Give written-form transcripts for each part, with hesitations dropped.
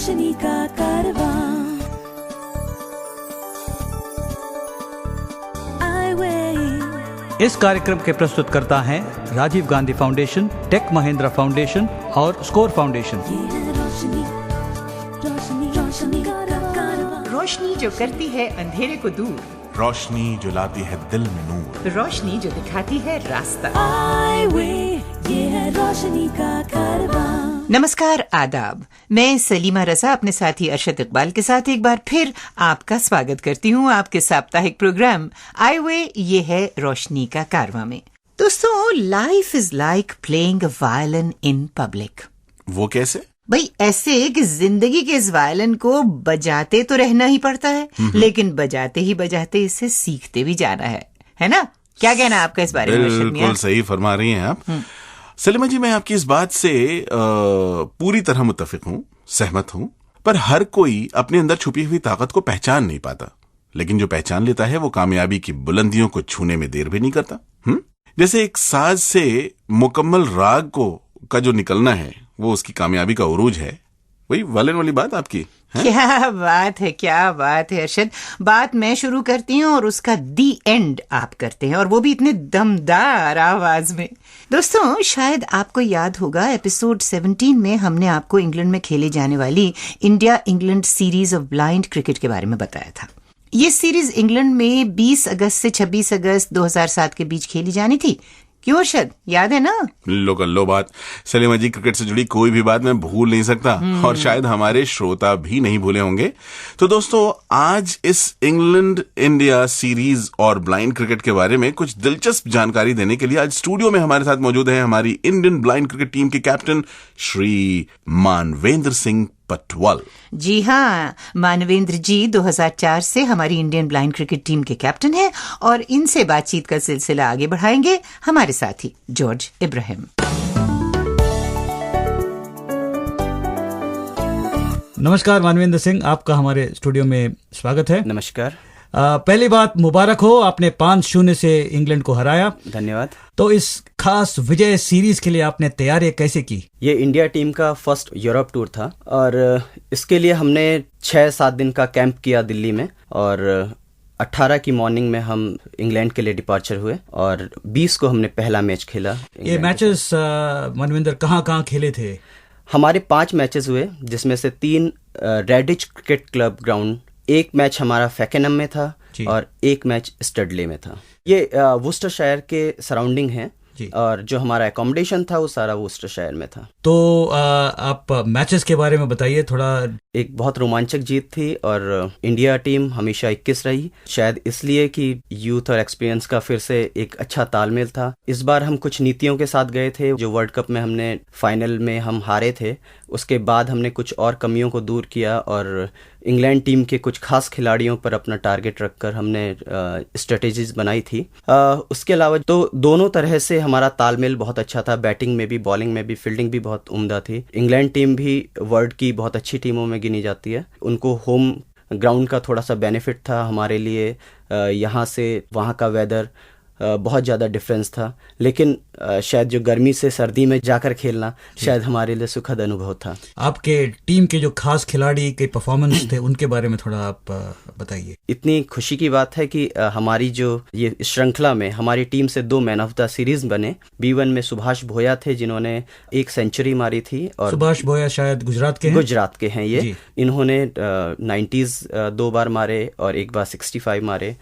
रोशनी का कारवां। इस कार्यक्रम के प्रस्तुतकर्ता हैं Rajiv Gandhi foundation, Tech Mahindra foundation और स्कोर फाउंडेशन। रोशनी जो करती है अंधेरे को दूर, रोशनी जो लाती है दिल में नूर, रोशनी जो दिखाती है रास्ता। ये है रोशनी का कारवां। नमस्कार, आदाब। मैं सलीमा रजा अपने साथी अरशद इकबाल के साथ एक बार फिर आपका स्वागत करती हूँ आपके साप्ताहिक प्रोग्राम आई वे ये है रोशनी का कारवां में। दोस्तों, life is like playing a violin in public. वो कैसे? भाई ऐसे कि जिंदगी के इस वायलिन को बजाते तो रहना ही पड़ता है, लेकिन बजाते ही बजाते इसे सीखते भी जाना है ना? क्या कहना है आपका इस बारे में? बिल्कुल सही फरमा रही हैं आप सलीमा जी। मैं आपकी इस बात से पूरी तरह मुत्तफिक हूँ, सहमत हूँ। पर हर कोई अपने अंदर छुपी हुई ताकत को पहचान नहीं पाता, लेकिन जो पहचान लेता है वो कामयाबी की बुलंदियों को छूने में देर भी नहीं करता। जैसे एक साज से मुकम्मल राग का जो निकलना है वो उसकी कामयाबी का उरूज है। वही वालिन वाली बात आपकी है? क्या बात है अरशद। बात मैं शुरू करती हूँ और उसका दी एंड आप करते हैं, और वो भी इतने दमदार आवाज में। दोस्तों, शायद आपको याद होगा एपिसोड 17 में हमने आपको इंग्लैंड में खेले जाने वाली India England series of blind cricket के बारे में बताया था। ये सीरीज इंग्लैंड में 20 अगस्त से 26 अगस्त 2007 के बीच खेली जानी थी। क्यों अरशद, याद है ना? लो बात सलीमा जी, क्रिकेट से जुड़ी कोई भी बात मैं भूल नहीं सकता, और शायद हमारे श्रोता भी नहीं भूले होंगे। तो दोस्तों, आज इस इंग्लैंड इंडिया सीरीज और ब्लाइंड क्रिकेट के बारे में कुछ दिलचस्प जानकारी देने के लिए आज स्टूडियो में हमारे साथ मौजूद हैं हमारी इंडियन ब्लाइंड क्रिकेट टीम के कैप्टन श्री मानवेंद्र सिंह पटवाल। जी हाँ, मानवेंद्र जी 2004 से हमारी इंडियन ब्लाइंड क्रिकेट टीम के कैप्टन हैं, और इनसे बातचीत का सिलसिला आगे बढ़ाएंगे हमारे साथी जॉर्ज इब्राहिम। नमस्कार मानवेंद्र सिंह, आपका हमारे स्टूडियो में स्वागत है। नमस्कार। पहली बात, मुबारक हो, आपने 5-0 से इंग्लैंड को हराया। धन्यवाद। तो इस खास विजय सीरीज के लिए आपने तैयारी कैसे की? ये इंडिया टीम का फर्स्ट यूरोप टूर था, और इसके लिए हमने 6-7 दिन का कैंप किया दिल्ली में, और 18 की मॉर्निंग में हम इंग्लैंड के लिए डिपार्चर हुए, और 20 को हमने पहला मैच खेला। ये मैचेस मनविंदर कहाँ खेले थे? हमारे 5 मैचेस हुए, जिसमें से 3 रेडिच क्रिकेट क्लब ग्राउंड, एक मैच हमारा फैकेनम में था और एक मैच स्टडले में था। ये वुस्टरशायर के सराउंडिंग है, और जो हमारा एकोमोडेशन था वो सारा वुस्टरशायर में था। तो आप मैचेस के बारे में बताइए थोड़ा। एक बहुत रोमांचक जीत थी, और इंडिया टीम हमेशा 21 रही, शायद इसलिए कि यूथ और एक्सपीरियंस का फिर से एक अच्छा तालमेल था। इस बार हम कुछ नीतियों के साथ गए थे। जो वर्ल्ड कप में हमने फाइनल में हम हारे थे, उसके बाद हमने कुछ और कमियों को दूर किया, और इंग्लैंड टीम के कुछ खास खिलाड़ियों पर अपना टारगेट रखकर हमने स्ट्रेटेजीज बनाई थी। उसके अलावा तो दोनों तरह से हमारा तालमेल बहुत अच्छा था, बैटिंग में भी, बॉलिंग में भी, फील्डिंग भी बहुत उम्दा थी। इंग्लैंड टीम भी वर्ल्ड की बहुत अच्छी टीमों में गिनी जाती है। उनको होम ग्राउंड का थोड़ा सा बेनिफिट था, हमारे लिए यहाँ से वहाँ का वेदर बहुत ज़्यादा डिफरेंस था, लेकिन शायद जो गर्मी से सर्दी में जाकर खेलना शायद हमारे लिए सुखद अनुभव था। आपके टीम के जो खास खिलाड़ी के परफॉर्मेंस थे उनके बारे में थोड़ा आप बताइए। इतनी खुशी की बात है कि हमारी जो ये श्रृंखला में हमारी टीम से 2 मैन ऑफ द सीरीज बने। B1 में सुभाष भोया थे, जिन्होंने 1 सेंचुरी मारी थी, और सुभाष भोया शायद गुजरात के हैं ये। इन्होंने 90s 2 बार मारे और 1 बार 65 मारे,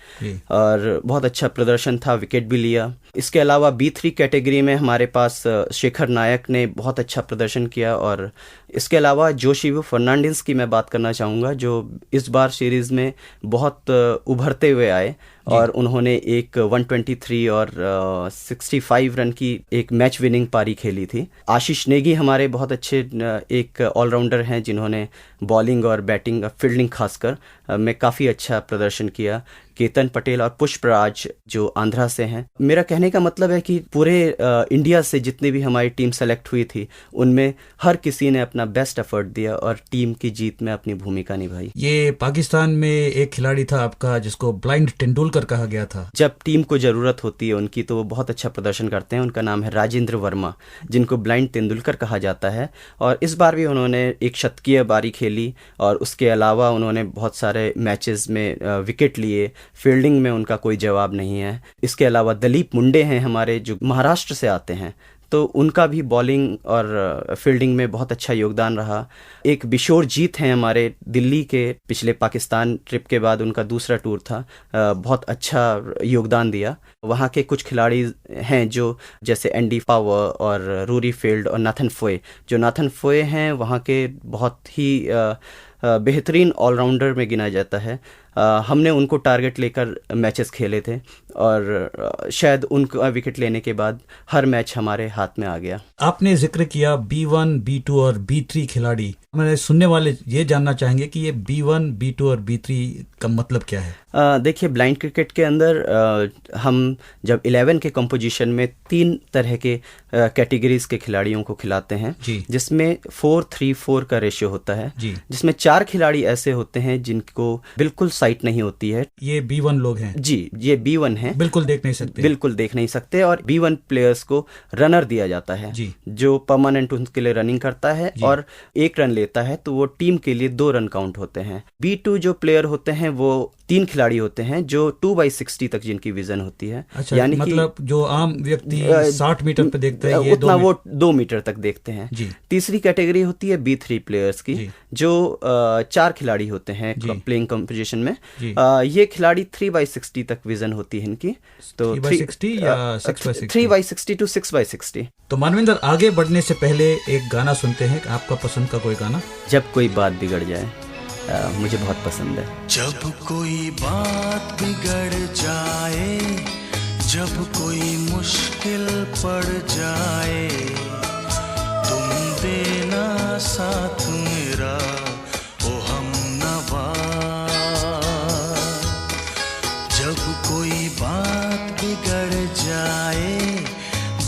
और बहुत अच्छा प्रदर्शन था, विकेट भी लिया। इसके अलावा B3 कैटेगरी में हमारे पास शेखर नायक ने बहुत अच्छा प्रदर्शन किया, और इसके अलावा जोशिवो फर्नांडिस की मैं बात करना चाहूँगा, जो इस बार सीरीज़ में बहुत उभरते हुए आए, और उन्होंने एक 123 और 65 रन की एक मैच विनिंग पारी खेली थी। आशीष नेगी हमारे बहुत अच्छे एक ऑलराउंडर हैं, जिन्होंने बॉलिंग और बैटिंग, फील्डिंग खासकर में काफ़ी अच्छा प्रदर्शन किया। केतन पटेल और पुष्पराज जो आंध्रा से हैं। मेरा कहने का मतलब है कि पूरे इंडिया से जितनी भी हमारी टीम सेलेक्ट हुई थी, उनमें हर किसी ने अपना बेस्ट एफर्ट दिया और टीम की जीत में अपनी भूमिका निभाई। ये पाकिस्तान में एक खिलाड़ी था आपका जिसको ब्लाइंड तेंदुलकर तेंदुलकर कहा गया था। जब टीम को जरूरत होती है उनकी तो वो बहुत अच्छा प्रदर्शन करते हैं। उनका नाम है राजेंद्र वर्मा, जिनको ब्लाइंड तेंदुलकर कहा जाता है। और इस बार भी उन्होंने एक शतकीय पारी खेली और उसके अलावा उन्होंने बहुत सारे मैचेस में विकेट लिए। फील्डिंग में उनका कोई जवाब नहीं है। इसके अलावा दिलीप मुंडे हैं हमारे, जो महाराष्ट्र से आते हैं, तो उनका भी बॉलिंग और फील्डिंग में बहुत अच्छा योगदान रहा। एक बिशोरजीत हैं हमारे दिल्ली के, पिछले पाकिस्तान ट्रिप के बाद उनका दूसरा टूर था, बहुत अच्छा योगदान दिया। वहाँ के कुछ खिलाड़ी हैं जो जैसे एंडी पावर और रूरी फील्ड और नाथन फोए, जो नाथन फोए हैं वहाँ के बहुत ही बेहतरीन ऑलराउंडर में गिना जाता है। हमने उनको टारगेट लेकर मैचेस खेले थे और शायद उनका विकेट लेने के बाद हर मैच हमारे हाथ में आ गया। आपने जिक्र किया B1, B2 और B3 खिलाड़ी। मेरे सुनने वाले ये जानना चाहेंगे कि ये B1, B2 और B3 का मतलब क्या है? देखिए, ब्लाइंड क्रिकेट के अंदर हम जब 11 के कंपोजिशन में 3 तरह के कैटेगरीज के खिलाड़ियों को खिलाते हैं, जिसमें 4-3-4 का रेशियो होता है, जिसमें 4 खिलाड़ी ऐसे होते हैं जिनको बिल्कुल साइट नहीं होती है। ये B1 लोग हैं जी, ये B1 हैं, बिल्कुल देख नहीं सकते। और B1 प्लेयर्स को रनर दिया जाता है जो परमानेंट उनके लिए रनिंग करता है और 1 रन लेता है तो वो टीम के लिए 2 रन काउंट होते हैं। B2 जो प्लेयर होते हैं वो 3 खिलाड़ी होते हैं जो 2/60 तक जिनकी विजन होती है। अच्छा, यानी मतलब जो आम व्यक्ति 60 मीटर पे देखते हैं, ये उतना वो 2 मीटर तक देखते हैं। तीसरी कैटेगरी होती है B3 प्लेयर्स की, जो 4 खिलाड़ी होते हैं प्लेइंग कंपोजिशन में। ये खिलाड़ी 3/60 तक विजन होती है इनकी, तो 3/60 या 6/60? 3/60 to 6/60। तो मानविंदर, आगे बढ़ने से पहले एक गाना सुनते हैं, आपका पसंद का कोई गाना। जब कोई बात बिगड़ जाए, मुझे बहुत पसंद है। जब कोई बात बिगड़ जाए, जब कोई मुश्किल पड़ जाए, तुम देना साथ मेरा ओ हमनवा। जब कोई बात बिगड़ जाए,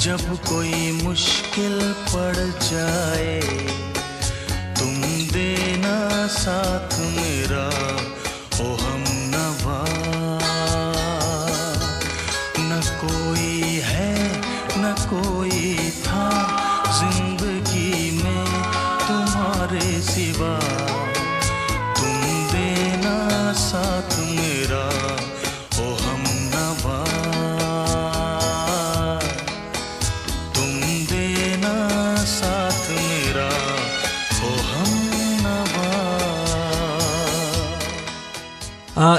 जब कोई मुश्किल पड़ जाए, तुम देना साथ मेरा ओ हमनवा। न कोई है न कोई था जिंदगी में तुम्हारे सिवा, तुम देना साथ मेरा ओ हमनवा। तुम देना साथ मेरा ओ हमनवा।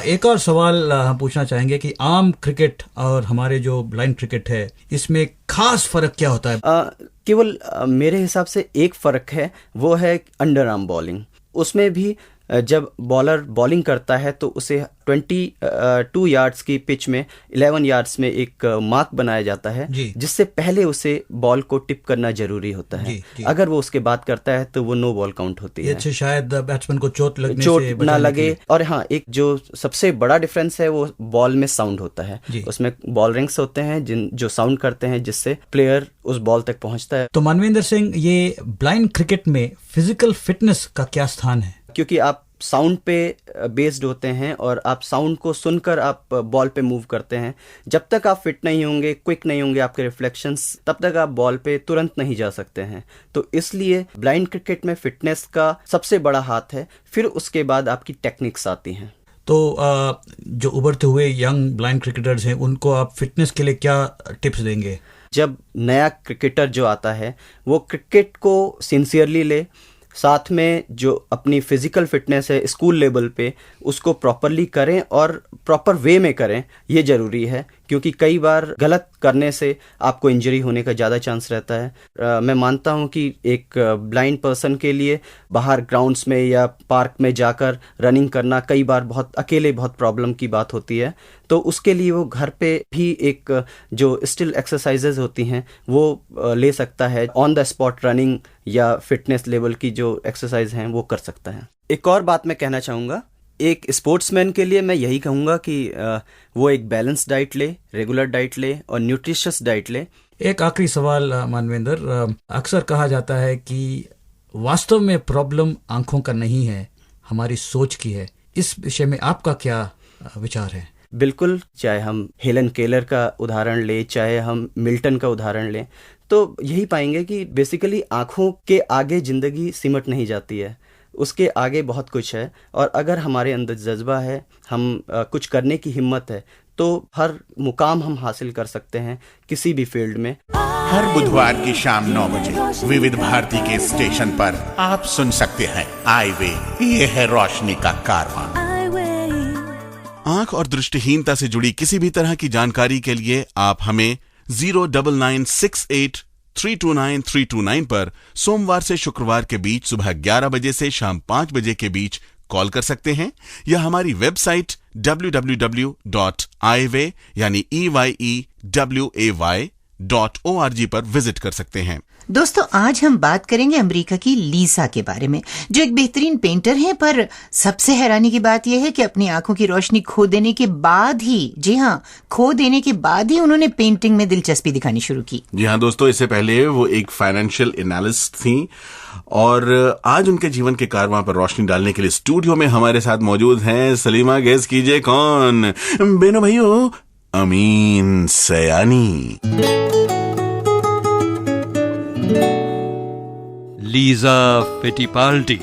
एक और सवाल हम पूछना चाहेंगे कि आम क्रिकेट और हमारे जो ब्लाइंड क्रिकेट है, इसमें खास फर्क क्या होता है? केवल मेरे हिसाब से एक फर्क है, वो है अंडर आर्म बॉलिंग। उसमें भी जब बॉलर बॉलिंग करता है तो उसे 22 यार्ड्स की पिच में 11 यार्ड्स में एक मार्क बनाया जाता है, जिससे पहले उसे बॉल को टिप करना जरूरी होता है। अगर वो उसके बाद करता है तो वो नो बॉल काउंट होती है। अच्छा, शायद बैट्समैन को चोट ना लगे। और हाँ, एक जो सबसे बड़ा डिफरेंस है वो बॉल में साउंड होता है। उसमें बॉल रिंग्स होते हैं जो साउंड करते हैं, जिससे प्लेयर उस बॉल तक पहुंचता है। तो मनविंदर सिंह, ये ब्लाइंड क्रिकेट में फिजिकल फिटनेस का क्या स्थान है? क्योंकि आप साउंड पे बेस्ड होते हैं और आप साउंड को सुनकर आप बॉल पे मूव करते हैं। जब तक आप फिट नहीं होंगे, क्विक नहीं होंगे आपके रिफ्लेक्शंस, तब तक आप बॉल पे तुरंत नहीं जा सकते हैं। तो इसलिए ब्लाइंड क्रिकेट में फिटनेस का सबसे बड़ा हाथ है, फिर उसके बाद आपकी टेक्निक्स आती हैं। तो जो उभरते हुए यंग ब्लाइंड क्रिकेटर्स हैं, उनको आप फिटनेस के लिए क्या टिप्स देंगे? जब नया क्रिकेटर जो आता है वो क्रिकेट को सिंसियरली ले, साथ में जो अपनी फिजिकल फिटनेस है स्कूल लेवल पे उसको प्रॉपरली करें और प्रॉपर वे में करें, ये ज़रूरी है। क्योंकि कई बार गलत करने से आपको इंजरी होने का ज़्यादा चांस रहता है। मैं मानता हूँ कि एक ब्लाइंड पर्सन के लिए बाहर ग्राउंड्स में या पार्क में जाकर रनिंग करना कई बार अकेले बहुत प्रॉब्लम की बात होती है। तो उसके लिए वो घर पे भी एक जो स्टिल एक्सरसाइजेज होती हैं वो ले सकता है। ऑन द स्पॉट रनिंग या फिटनेस लेवल की जो एक्सरसाइज हैं वो कर सकता है। एक और बात मैं कहना चाहूँगा, एक स्पोर्ट्समैन के लिए मैं यही कहूँगा कि वो एक बैलेंस डाइट ले, रेगुलर डाइट ले और न्यूट्रिशियस डाइट ले। एक आखिरी सवाल मानवेंद्र, अक्सर कहा जाता है कि वास्तव में प्रॉब्लम आंखों का नहीं है, हमारी सोच की है। इस विषय में आपका क्या विचार है? बिल्कुल, चाहे हम हेलन केलर का उदाहरण लें, चाहे हम मिल्टन का उदाहरण लें, तो यही पाएंगे कि बेसिकली आँखों के आगे ज़िंदगी सिमट नहीं जाती है, उसके आगे बहुत कुछ है। और अगर हमारे अंदर जज्बा है, हम कुछ करने की हिम्मत है, तो हर मुकाम हम हासिल कर सकते हैं किसी भी फील्ड में। हर बुधवार की शाम 9 बजे विविध भारती के स्टेशन पर आप सुन सकते हैं आई वे, ये है रोशनी का कारवां। आंख और दृष्टिहीनता से जुड़ी किसी भी तरह की जानकारी के लिए आप हमें 09968329329 पर सोमवार से शुक्रवार के बीच सुबह 11 बजे से शाम 5 बजे के बीच कॉल कर सकते हैं, या हमारी वेबसाइट www.iway यानी EYEWAY.org पर विजिट कर सकते हैं। दोस्तों, आज हम बात करेंगे अमेरिका की लीसा के बारे में, जो एक बेहतरीन पेंटर हैं, पर सबसे हैरानी की बात यह है कि अपनी आंखों की रोशनी खो देने के बाद ही, जी हाँ, खो देने के बाद ही उन्होंने पेंटिंग में दिलचस्पी दिखानी शुरू की। जी हाँ दोस्तों, इससे पहले वो एक फाइनेंशियल एनालिस्ट थी, और आज उनके जीवन के कारवां पर रोशनी डालने के लिए स्टूडियो में हमारे साथ मौजूद हैं। सलीमा, गेस कीजिए कौन? बेनो भाइयों, अमीन सयानी। लीजा फिटिपाल्डी,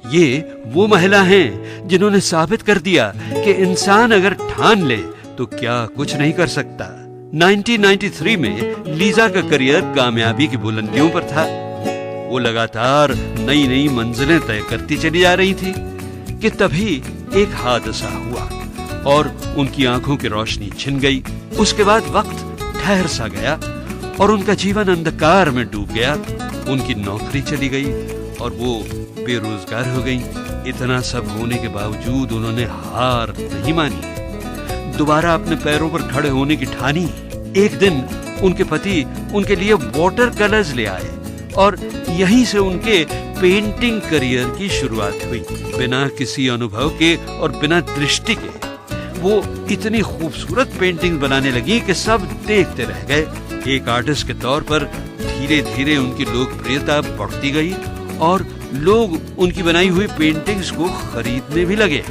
ये वो महिला हैं जिन्होंने साबित कर दिया कि इंसान अगर ठान ले तो क्या कुछ नहीं कर सकता। 1993 में लीजा का करियर कामयाबी की बुलंदियों पर था। वो लगातार नई नई मंजिलें तय करती चली जा रही थी कि तभी एक हादसा हुआ और उनकी आंखों की रोशनी छिन गई। उसके बाद वक्त ठहर सा गया और उनका जीवन अंधकार में डूब गया। उनकी नौकरी चली गई और वो बेरोजगार हो गई। इतना सब होने के बावजूद उन्होंने हार नहीं मानी, दोबारा अपने पैरों पर खड़े होने की ठानी। एक दिन उनके पति उनके लिए वाटर कलर्स ले आए और यहीं से उनके पेंटिंग करियर की शुरुआत हुई। बिना किसी अनुभव के और बिना दृष्टि के वो इतनी खूबसूरत पेंटिंग बनाने लगी कि सब देखते रह गए। एक आर्टिस्ट के तौर पर धीरे धीरे उनकी लोकप्रियता बढ़ती गई और लोग उनकी बनाई हुई पेंटिंग्स को खरीदने भी लगे।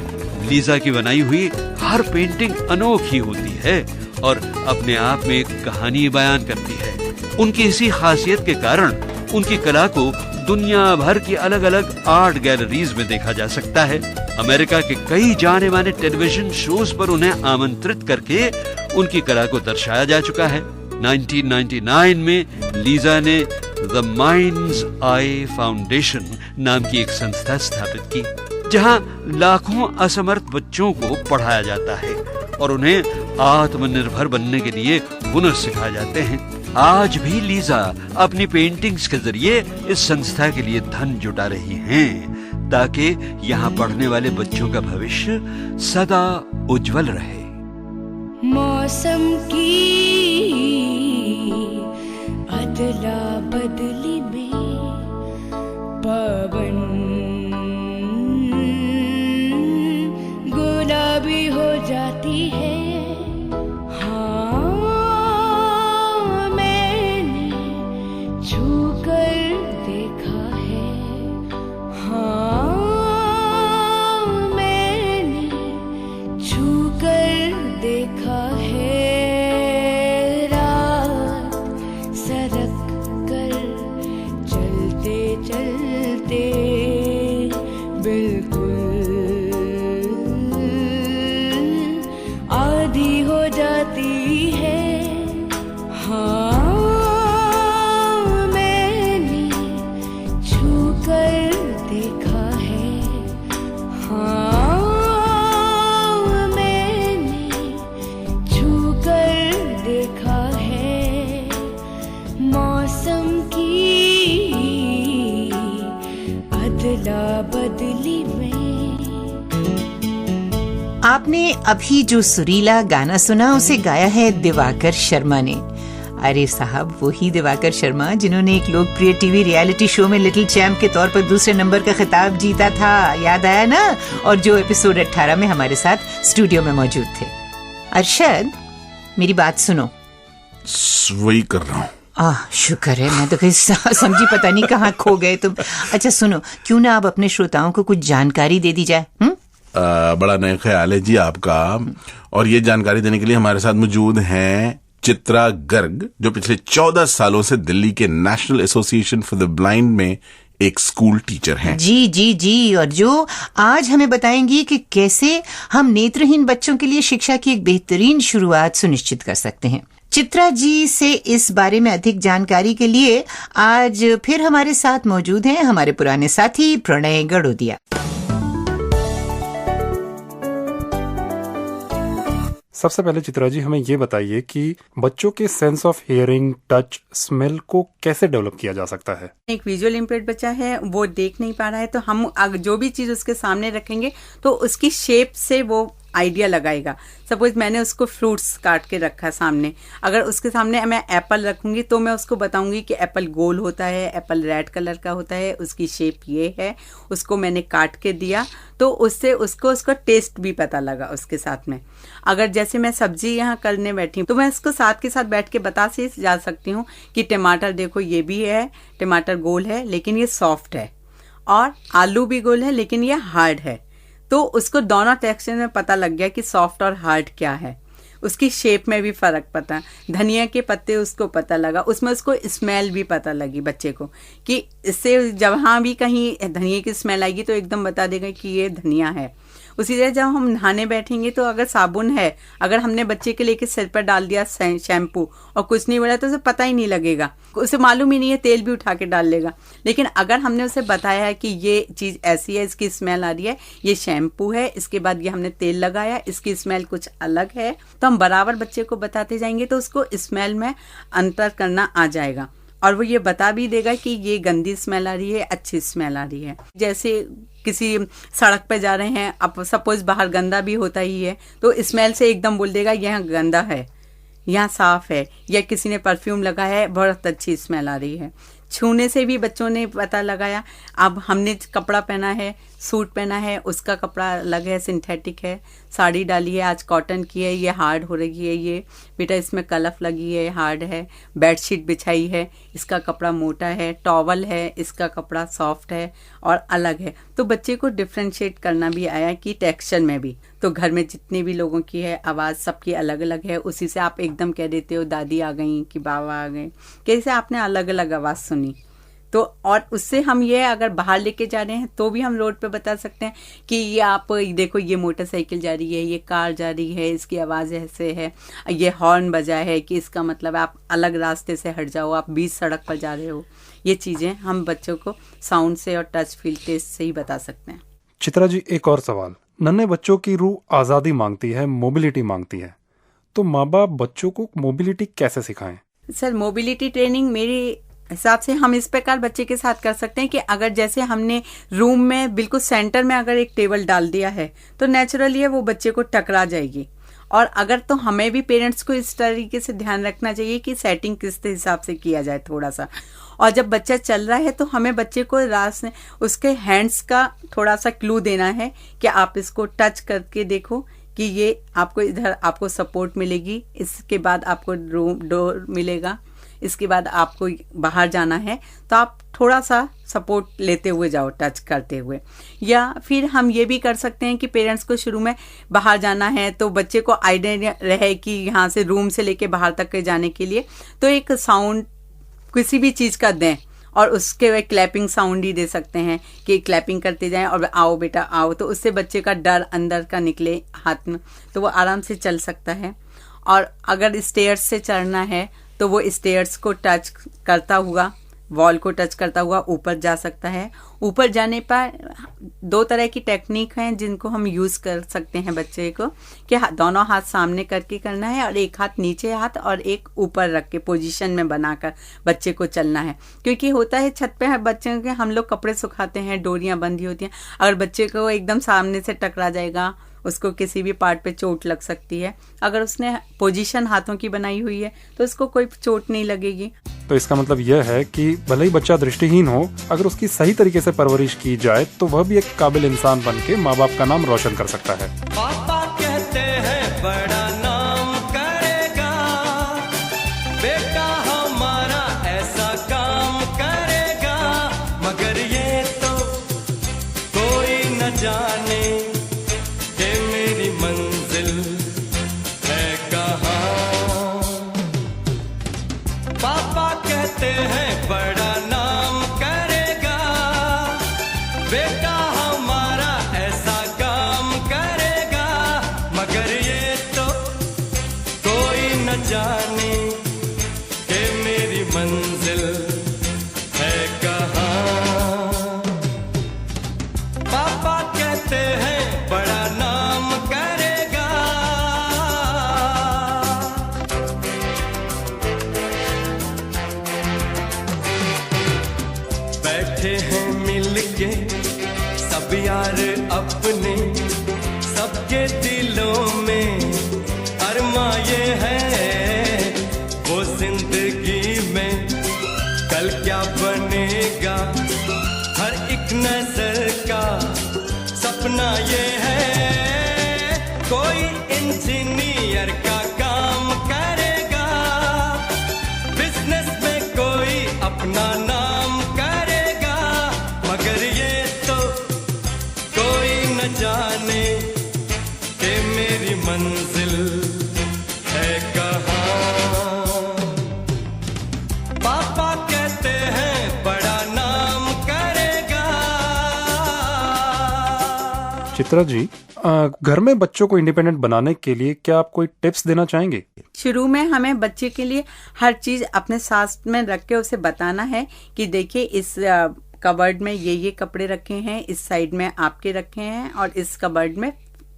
लीजा की बनाई हुई हर पेंटिंग अनोखी होती है और अपने आप में एक कहानी बयान करती है। उनकी इसी खासियत के कारण उनकी कला को दुनिया भर की अलग अलग आर्ट गैलरीज में देखा जा सकता है। अमेरिका के कई जाने माने टेलीविजन शोज पर उन्हें आमंत्रित करके उनकी कला को दर्शाया जा चुका है। 1999 में लीजा ने द माइंड्स आई फाउंडेशन नाम की एक संस्था स्थापित की, जहां लाखों असमर्थ बच्चों को पढ़ाया जाता है और उन्हें आत्मनिर्भर बनने के लिए हुनर सिखाए जाते हैं। आज भी लीजा अपनी पेंटिंग्स के जरिए इस संस्था के लिए धन जुटा रही हैं, ताकि यहाँ पढ़ने वाले बच्चों का भविष्य सदा उज्जवल रहे। मौसम की अदला बदली में पवन गुलाबी हो जाती है। आपने अभी जो सुरीला गाना सुना उसे गाया है दिवाकर शर्मा ने। अरे साहब, वही दिवाकर शर्मा जिन्होंने एक लोकप्रिय टीवी रियलिटी शो में लिटिल चैम्प के तौर पर दूसरे नंबर का खिताब जीता था, याद आया ना? और जो एपिसोड 18 में हमारे साथ स्टूडियो में मौजूद थे। अरशद, मेरी बात सुनो। वही कर रहा हूँ। शुक्र है, मैं तो कहीं समझी पता नहीं कहाँ खो गए तुम। अच्छा सुनो, क्यों ना आप अपने श्रोताओं को कुछ जानकारी दे दी जाए? बड़ा नया ख्याल है जी आपका। और ये जानकारी देने के लिए हमारे साथ मौजूद हैं चित्रा गर्ग, जो पिछले 14 सालों से दिल्ली के national association for the blind में एक स्कूल टीचर हैं। जी जी जी, और जो आज हमें बताएंगी कि कैसे हम नेत्रहीन बच्चों के लिए शिक्षा की एक बेहतरीन शुरुआत सुनिश्चित कर सकते हैं। चित्रा जी से इस बारे में अधिक जानकारी के लिए आज फिर हमारे साथ मौजूद हैं हमारे पुराने साथी प्रणय गड़ोदिया। सबसे पहले चित्रा जी हमें ये बताइए कि बच्चों के sense of hearing, touch, smell को कैसे डेवलप किया जा सकता है। एक विजुअल इम्पेयर्ड बच्चा है, वो देख नहीं पा रहा है, तो हम अगर जो भी चीज उसके सामने रखेंगे तो उसकी शेप से वो आइडिया लगाएगा। सपोज मैंने उसको फ्रूट्स काट के रखा सामने, अगर उसके सामने मैं एप्पल रखूंगी तो मैं उसको बताऊंगी कि एप्पल गोल होता है, एप्पल रेड कलर का होता है, उसकी शेप ये है। उसको मैंने काट के दिया तो उससे उसको उसका टेस्ट भी पता लगा उसके साथ में। अगर जैसे मैं सब्जी यहाँ करने बैठी तो मैं उसको साथ के साथ बैठ के बता से जा सकती हूँ कि टमाटर देखो ये भी है, टमाटर गोल है लेकिन ये सॉफ्ट है, और आलू भी गोल है लेकिन ये हार्ड है। तो उसको दोनों टेक्सचर में पता लग गया कि सॉफ्ट और हार्ड क्या है। उसकी शेप में भी फर्क पता। धनिया के पत्ते उसको पता लगा, उसमें उसको स्मेल भी पता लगी बच्चे को कि इससे जहाँ भी कहीं धनिया की स्मेल आएगी तो एकदम बता देगा कि ये धनिया है। उसी तरह जब हम नहाने बैठेंगे तो अगर साबुन है, अगर हमने बच्चे के लेके सिर पर डाल दिया शैम्पू और कुछ नहीं बोला तो उसे पता ही नहीं लगेगा, उसे मालूम ही नहीं है, तेल भी उठा के डाल लेगा। लेकिन अगर हमने उसे बताया है कि ये चीज़ ऐसी है, इसकी स्मेल आ रही है, ये शैम्पू है, इसके बाद ये हमने तेल लगाया, इसकी स्मेल कुछ अलग है, तो हम बराबर बच्चे को बताते जाएंगे तो उसको स्मेल में अंतर करना आ जाएगा और वो ये बता भी देगा कि ये गंदी स्मेल आ रही है, अच्छी स्मेल आ रही है। जैसे किसी सड़क पे जा रहे हैं, अब सपोज बाहर गंदा भी होता ही है तो स्मेल से एकदम बोल देगा यहाँ गंदा है, यहाँ साफ है, या किसी ने परफ्यूम लगाया है, बहुत अच्छी स्मेल आ रही है। छूने से भी बच्चों ने पता लगाया। अब हमने कपड़ा पहना है, सूट पहना है, उसका कपड़ा अलग है, सिंथेटिक है, साड़ी डाली है आज कॉटन की है, ये हार्ड हो रही है, ये बेटा इसमें कलफ लगी है, हार्ड है, बेडशीट बिछाई है, इसका कपड़ा मोटा है, टॉवल है, इसका कपड़ा सॉफ्ट है और अलग है। तो बच्चे को डिफ्रेंशिएट करना भी आया कि टेक्सचर में भी। तो घर में जितने भी लोगों की है आवाज़ सबकी अलग अलग है, उसी से आप एकदम कह देते हो दादी आ गई कि बाबा आ गए, कैसे आपने अलग अलग आवाज़ सुनी। तो और उससे हम ये अगर बाहर लेके जा रहे हैं तो भी हम रोड पे बता सकते हैं कि ये आप देखो ये मोटरसाइकिल जा रही है, ये कार जा रही है, इसकी आवाज़ ऐसे है, ये हॉर्न बजा है कि इसका मतलब आप अलग रास्ते से हट जाओ, आप बीच सड़क पर जा रहे हो। ये चीज़ें हम बच्चों को साउंड से और टच फील टेस्ट से ही बता सकते हैं। चित्रा जी, एक और सवाल। नन्हे बच्चों की रूह आज़ादी मांगती है, मोबिलिटी मांगती है, तो माँ बाप बच्चों को मोबिलिटी कैसे सिखाएं? सर, मोबिलिटी ट्रेनिंग मेरे हिसाब से हम इस प्रकार बच्चे के साथ कर सकते हैं कि अगर जैसे हमने रूम में बिल्कुल सेंटर में अगर एक टेबल डाल दिया है तो नेचुरली है वो बच्चे को टकरा जाएगी। और अगर तो हमें भी पेरेंट्स को इस तरीके से ध्यान रखना चाहिए कि सेटिंग किस हिसाब से किया जाए थोड़ा सा। और जब बच्चा चल रहा है तो हमें बच्चे को रास्ते उसके हैंड्स का थोड़ा सा क्लू देना है कि आप इसको टच करके देखो कि ये आपको इधर आपको सपोर्ट मिलेगी, इसके बाद आपको डोर मिलेगा, इसके बाद आपको बाहर जाना है तो आप थोड़ा सा सपोर्ट लेते हुए जाओ, टच करते हुए। या फिर हम ये भी कर सकते हैं कि पेरेंट्स को शुरू में बाहर जाना है तो बच्चे को आइडिया रहे कि यहाँ से रूम से लेके बाहर तक के जाने के लिए तो एक साउंड किसी भी चीज़ का दें और उसके वे क्लैपिंग साउंड ही दे सकते हैं कि क्लैपिंग करते जाएं और आओ बेटा आओ, तो उससे बच्चे का डर अंदर का निकले हाथ में, तो वो आराम से चल सकता है। और अगर स्टेयर्स से चढ़ना है तो वो स्टेयर्स को टच करता हुआ, वॉल को टच करता हुआ ऊपर जा सकता है। ऊपर जाने पर दो तरह की टेक्निक हैं जिनको हम यूज़ कर सकते हैं बच्चे को कि दोनों हाथ सामने करके करना है और एक हाथ नीचे हाथ और एक ऊपर रख के पोजीशन में बनाकर बच्चे को चलना है। क्योंकि होता है छत पे बच्चों के हम लोग कपड़े सुखाते हैं, डोरियां बंधी होती हैं, अगर बच्चे को एकदम सामने से टकरा जाएगा, उसको किसी भी पार्ट पे चोट लग सकती है। अगर उसने पोजीशन हाथों की बनाई हुई है तो उसको कोई चोट नहीं लगेगी। तो इसका मतलब यह है कि भले ही बच्चा दृष्टिहीन हो, अगर उसकी सही तरीके से परवरिश की जाए तो वह भी एक काबिल इंसान बन के माँ बाप का नाम रोशन कर सकता है। पापा कहते हैं बड़ा नाम करेगा, बेटा हमारा ऐसा काम करेगा, मगर ये तो कोई न जाने बैठे हैं मिलके सब यार अपने, सबके दिलों में अरमाए हैं वो जिंदगी में कल क्या बनेगा, हर एक नजर का सपना ये है कोई इंजीनियर का काम करेगा, बिजनेस में कोई अपना नाम करेगा, मगर ये तो कोई न जाने कि मेरी मंजिल है कहाँ। पापा कहते हैं बड़ा नाम करेगा। चित्रा जी, घर में बच्चों को इंडिपेंडेंट बनाने के लिए क्या आप कोई टिप्स देना चाहेंगे? शुरू में हमें बच्चे के लिए हर चीज अपने साथ में रख के उसे बताना है कि देखिए इस कबर्ड में ये कपड़े रखे हैं, इस साइड में आपके रखे हैं और इस कबर्ड में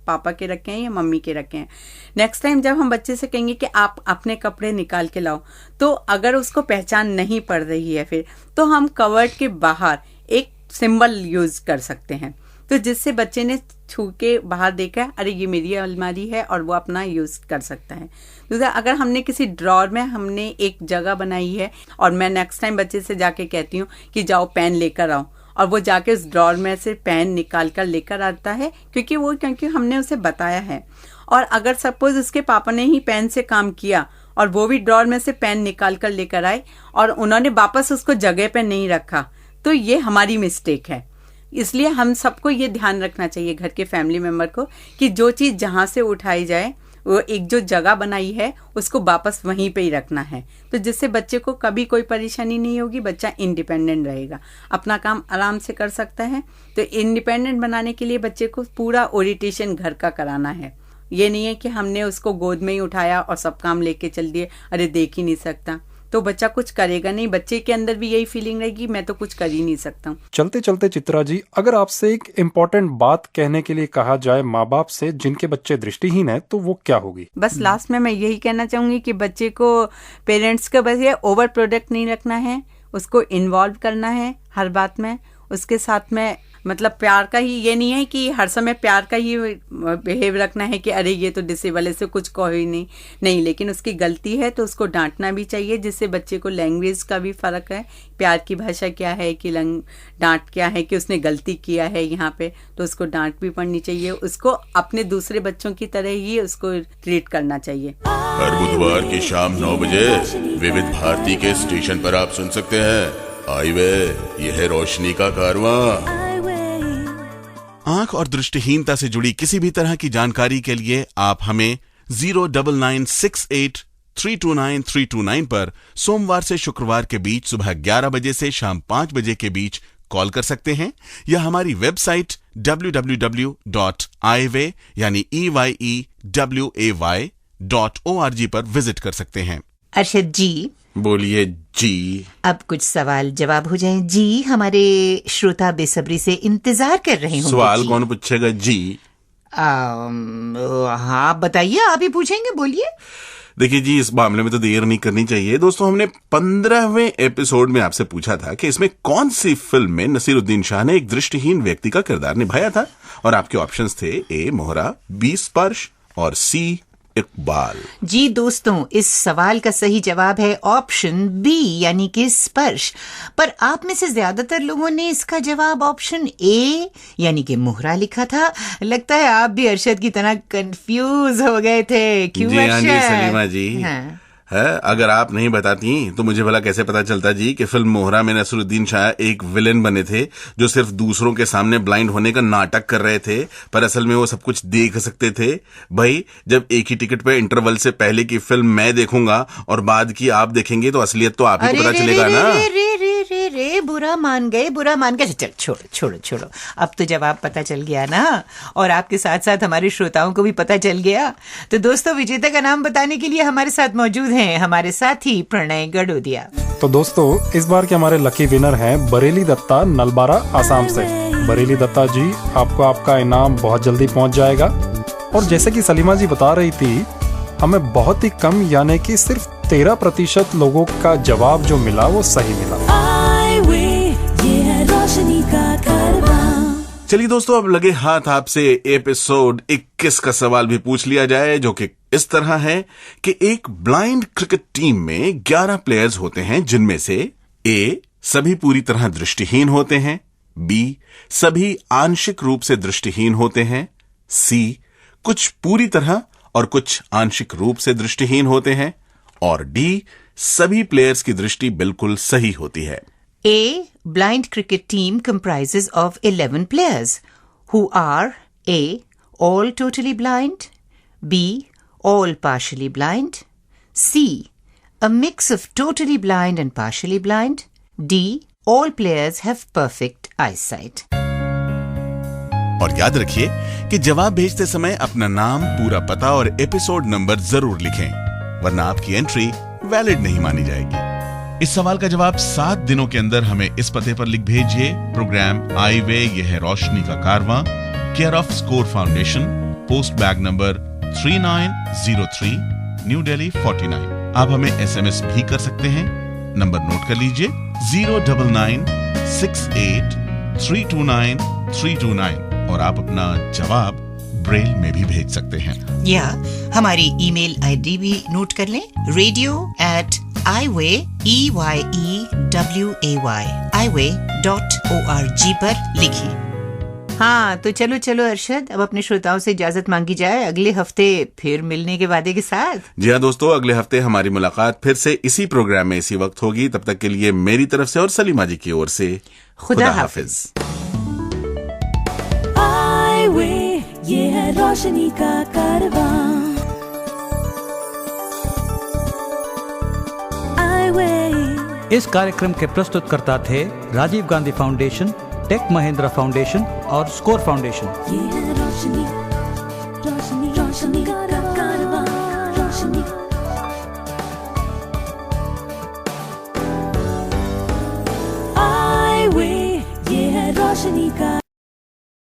पापा के रखे हैं या मम्मी के रखे हैं। नेक्स्ट टाइम जब हम बच्चे से कहेंगे कि आप अपने कपड़े निकाल के लाओ, तो अगर उसको पहचान नहीं पड़ रही है फिर तो हम कबर्ड के बाहर एक सिंबल यूज कर सकते हैं, तो जिससे बच्चे ने छू के बाहर देखा अरे ये मेरी अलमारी है और वो अपना यूज कर सकता है। दूसरा, अगर हमने किसी ड्रॉर में हमने एक जगह बनाई है और मैं नेक्स्ट टाइम बच्चे से जाके कहती हूँ कि जाओ पेन लेकर आओ, और वो जाके उस ड्रॉर में से पेन निकाल कर लेकर आता है क्योंकि हमने उसे बताया है। और अगर सपोज उसके पापा ने ही पेन से काम किया और वो भी ड्रॉर में से पेन निकाल कर लेकर आए और उन्होंने वापस उसको जगह पे नहीं रखा, तो ये हमारी मिस्टेक है। इसलिए हम सबको ये ध्यान रखना चाहिए घर के फैमिली मेंबर को कि जो चीज़ जहाँ से उठाई जाए वो एक जो जगह बनाई है उसको वापस वहीं पे ही रखना है, तो जिससे बच्चे को कभी कोई परेशानी नहीं होगी, बच्चा इंडिपेंडेंट रहेगा, अपना काम आराम से कर सकता है। तो इंडिपेंडेंट बनाने के लिए बच्चे को पूरा ओरिएंटेशन घर का कराना है। ये नहीं है कि हमने उसको गोद में ही उठाया और सब काम लेके चल दिए, अरे देख ही नहीं सकता, तो बच्चा कुछ करेगा नहीं। बच्चे के अंदर भी यही फीलिंग रहेगी मैं तो कुछ कर ही नहीं सकता। चलते चलते चित्रा जी, अगर आपसे एक इम्पोर्टेंट बात कहने के लिए कहा जाए माँ बाप से जिनके बच्चे दृष्टिहीन है, तो वो क्या होगी? बस लास्ट में मैं यही कहना चाहूंगी कि बच्चे को पेरेंट्स का बस ये ओवर प्रोडक्ट नहीं रखना है, उसको इन्वॉल्व करना है हर बात में, उसके साथ में मतलब प्यार का ही, ये नहीं है कि हर समय प्यार का ही बिहेव रखना है कि अरे ये तो डिसेबल है से कुछ कहो ही नहीं, लेकिन उसकी गलती है तो उसको डांटना भी चाहिए, जिससे बच्चे को लैंग्वेज का भी फर्क है, प्यार की भाषा क्या है कि डांट क्या है कि उसने गलती किया है यहाँ पे, तो उसको डांट भी पड़नी चाहिए, उसको अपने दूसरे बच्चों की तरह ही उसको ट्रीट करना चाहिए। हर बुधवार की शाम 9 बजे विविध भारती के स्टेशन पर आप सुन सकते हैं आई वे, यह है रोशनी का कारवां। आंख और दृष्टिहीनता से जुड़ी किसी भी तरह की जानकारी के लिए आप हमें 09968329329 पर सोमवार से शुक्रवार के बीच सुबह 11 बजे से शाम 5 बजे के बीच कॉल कर सकते हैं, या हमारी वेबसाइट www.iway यानी EYEWAY.org पर विजिट कर सकते हैं। अरशद जी, बोलिए जी। अब कुछ सवाल जवाब हो जाएं जी, हमारे श्रोता बेसब्री से इंतजार कर रहे होंगे। सवाल कौन पूछेगा जी? हाँ बताइए, आप ही पूछेंगे, बोलिए। देखिए जी, इस मामले में तो देर नहीं करनी चाहिए। दोस्तों, हमने 15वें एपिसोड में आपसे पूछा था कि इसमें कौन सी फिल्म में नसीरुद्दीन शाह ने एक दृष्टिहीन व्यक्ति का किरदार निभाया था, और आपके ऑप्शंस थे ए मोहरा, बी स्पर्श और सी इकबाल। जी दोस्तों, इस सवाल का सही जवाब है ऑप्शन बी यानी कि स्पर्श, पर आप में से ज्यादातर लोगों ने इसका जवाब ऑप्शन ए यानी कि मोहरा लिखा था। लगता है आप भी अरशद की तरह कंफ्यूज हो गए थे। क्यों जी? हाँ जी सलीमा जी, हाँ। है, अगर आप नहीं बताती तो मुझे भला कैसे पता चलता जी कि फिल्म मोहरा में नसीरुद्दीन शाह एक विलेन बने थे जो सिर्फ दूसरों के सामने ब्लाइंड होने का नाटक कर रहे थे, पर असल में वो सब कुछ देख सकते थे। भाई, जब एक ही टिकट पे इंटरवल से पहले की फिल्म मैं देखूंगा और बाद की आप देखेंगे तो असलियत तो आप ही को पता चलेगा ना। रे बुरा मान गए। चल छोड़ो, अब तो जवाब पता चल गया ना, और आपके साथ साथ हमारे श्रोताओं को भी पता चल गया। तो दोस्तों, विजेता का नाम बताने के लिए हमारे साथ मौजूद हैं हमारे साथी प्रणय गडोदिया। तो दोस्तों, इस बार के हमारे लकी विनर हैं बरेली दत्ता, नलबारा, आसाम से। बरेली दत्ता जी, आपको आपका इनाम बहुत जल्दी पहुंच जाएगा। और जैसे कि सलीमा जी बता रही थी, हमें बहुत ही कम यानी कि सिर्फ 13% लोगों का जवाब जो मिला वो सही मिला। चलिए दोस्तों, अब लगे हाथ आपसे एपिसोड 21 का सवाल भी पूछ लिया जाए, जो कि इस तरह है कि एक ब्लाइंड क्रिकेट टीम में 11 प्लेयर्स होते हैं, जिनमें से ए सभी पूरी तरह दृष्टिहीन होते हैं, बी सभी आंशिक रूप से दृष्टिहीन होते हैं, सी कुछ पूरी तरह और कुछ आंशिक रूप से दृष्टिहीन होते हैं, और डी सभी प्लेयर्स की दृष्टि बिल्कुल सही होती है। A blind cricket team comprises of 11 players who are A all totally blind, B all partially blind, C a mix of totally blind and partially blind, D all players have perfect eyesight. और याद रखिए कि जवाब भेजते समय अपना नाम, पूरा पता और एपिसोड नंबर जरूर लिखें, वरना आपकी एंट्री वैलिड नहीं मानी जाएगी। इस सवाल का जवाब 7 दिनों के अंदर हमें इस पते पर लिख भेजिए। प्रोग्राम आई वे, यह है रोशनी का कारवां, care off score foundation, post bag number 3903, new Delhi 49। आप हमें SMS भी कर सकते हैं। नंबर नोट कर लीजिए 09968329329 और आप अपना जवाब ब्रेल में भी भेज सकते हैं, या हमारी ईमेल आईडी भी नोट कर लें, radio@iway.org पर लिखिए। हाँ, तो चलो चलो अरशद, अब अपने श्रोताओं से इजाजत मांगी जाए अगले हफ्ते फिर मिलने के वादे के साथ। जी हाँ दोस्तों, अगले हफ्ते हमारी मुलाकात फिर से इसी प्रोग्राम में इसी वक्त होगी। तब तक के लिए मेरी तरफ से और सलीमा जी की ओर से खुदा हाफिज। ये है रोशनी का कारवां। इस कार्यक्रम के प्रस्तुतकर्ता थे Rajiv Gandhi foundation, Tech Mahindra foundation और स्कोर फाउंडेशन। ये है रोशनी